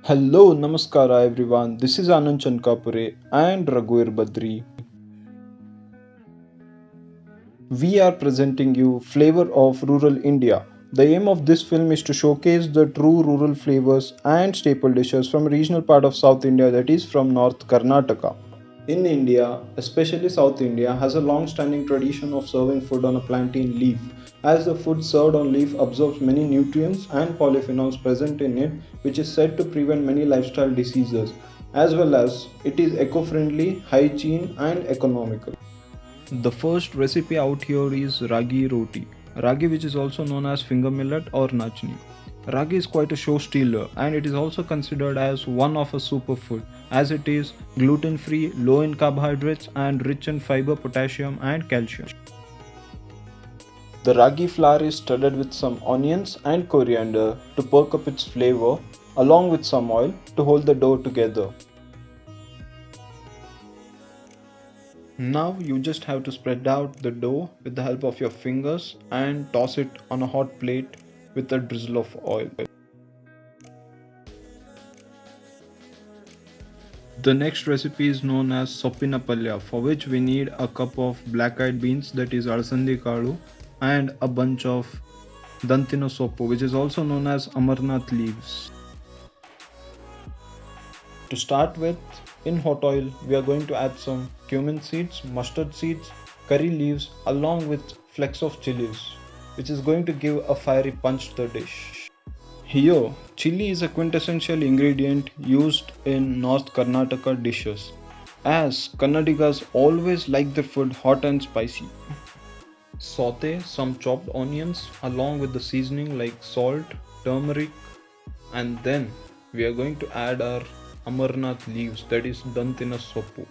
Hello, Namaskara everyone. This is Anand Chankapure and Raghuir Badri. We are presenting you Flavor of Rural India. The aim of this film is to showcase the true rural flavors and staple dishes from a regional part of South India, that is from North Karnataka. In India, especially South India, has a long-standing tradition of serving food on a plantain leaf, as the food served on leaf absorbs many nutrients and polyphenols present in it, which is said to prevent many lifestyle diseases, as well as it is eco-friendly, hygiene and economical. The first recipe out here is ragi roti. Ragi, which is also known as finger millet or nachni. Ragi is quite a show stealer and it is also considered as one of a superfood as it is gluten free, low in carbohydrates and rich in fiber, potassium and calcium. The ragi flour is studded with some onions and coriander to perk up its flavor along with some oil to hold the dough together. Now you just have to spread out the dough with the help of your fingers and toss it on a hot plate with a drizzle of oil. The next recipe is known as soppinapalya, for which we need a cup of black-eyed beans, that is alsandi kalu, and a bunch of dantina soppu, which is also known as amarnath leaves. To start with, in hot oil, we are going to add some cumin seeds, mustard seeds, curry leaves, along with flecks of chilies, which is going to give a fiery punch to the dish. Here, chili is a quintessential ingredient used in North Karnataka dishes, as Kannadigas always like their food hot and spicy. Saute some chopped onions along with the seasoning like salt, turmeric, and then we are going to add our amarnath leaves, that is dantina soppu.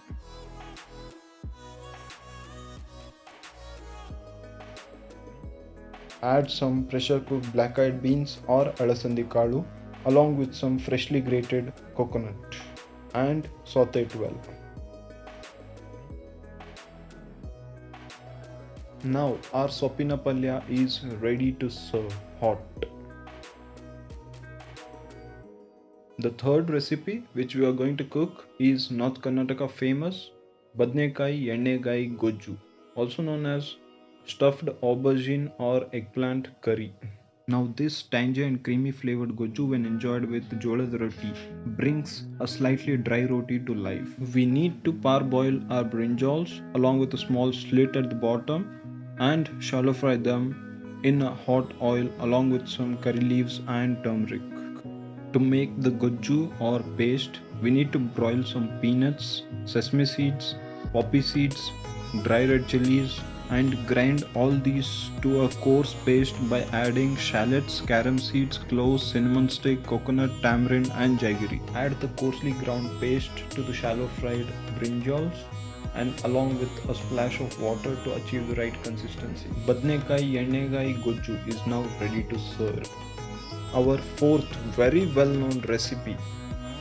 Add some pressure cooked black eyed beans or alasandi kalu along with some freshly grated coconut and saute it well. Now our soppinapalya is ready to serve hot. The third recipe which we are going to cook is North Karnataka famous Badnekai Yennegai Goju, also known as stuffed aubergine or eggplant curry. Now this tangy and creamy flavored goju when enjoyed with jolad roti brings a slightly dry roti to life. We need to parboil our brinjals along with a small slit at the bottom and shallow fry them in a hot oil along with some curry leaves and turmeric. To make the goju or paste, we need to broil some peanuts, sesame seeds, poppy seeds, dry red chilies, and grind all these to a coarse paste by adding shallots, carom seeds, cloves, cinnamon stick, coconut, tamarind, and jaggery. Add the coarsely ground paste to the shallow fried brinjals and along with a splash of water to achieve the right consistency. Badnekai Yennegai Goju is now ready to serve. Our fourth very well known recipe,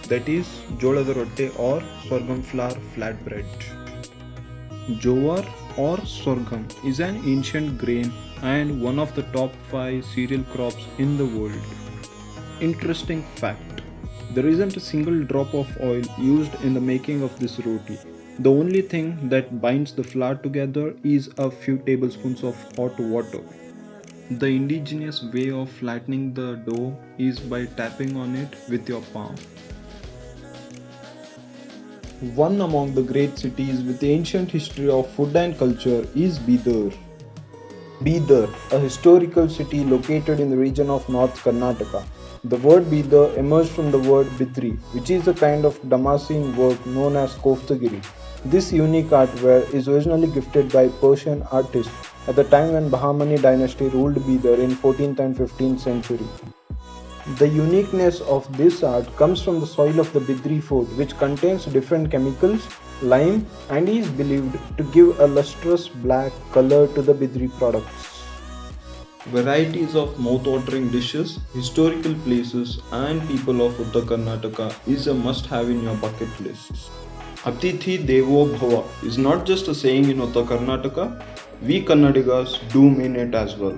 that is jolada rotte or sorghum flour flatbread. Jowar or sorghum is an ancient grain and one of the top 5 cereal crops in the world. Interesting fact, there isn't a single drop of oil used in the making of this roti. The only thing that binds the flour together is a few tablespoons of hot water. The indigenous way of flattening the dough is by tapping on it with your palm. One among the great cities with ancient history of food and culture is Bidar. Bidar, a historical city located in the region of North Karnataka. The word Bidar emerged from the word Bidri, which is a kind of Damascene work known as Koftagiri. This unique artware is originally gifted by Persian artists at the time when Bahmani dynasty ruled Bidar in 14th and 15th century. The uniqueness of this art comes from the soil of the Bidri fort, which contains different chemicals, lime, and is believed to give a lustrous black color to the Bidri products. Varieties of mouth-watering dishes, historical places, and people of Uttar Karnataka is a must-have in your bucket list. Atithi Devo Bhava is not just a saying in Uttar Karnataka, we Kannadigas do mean it as well.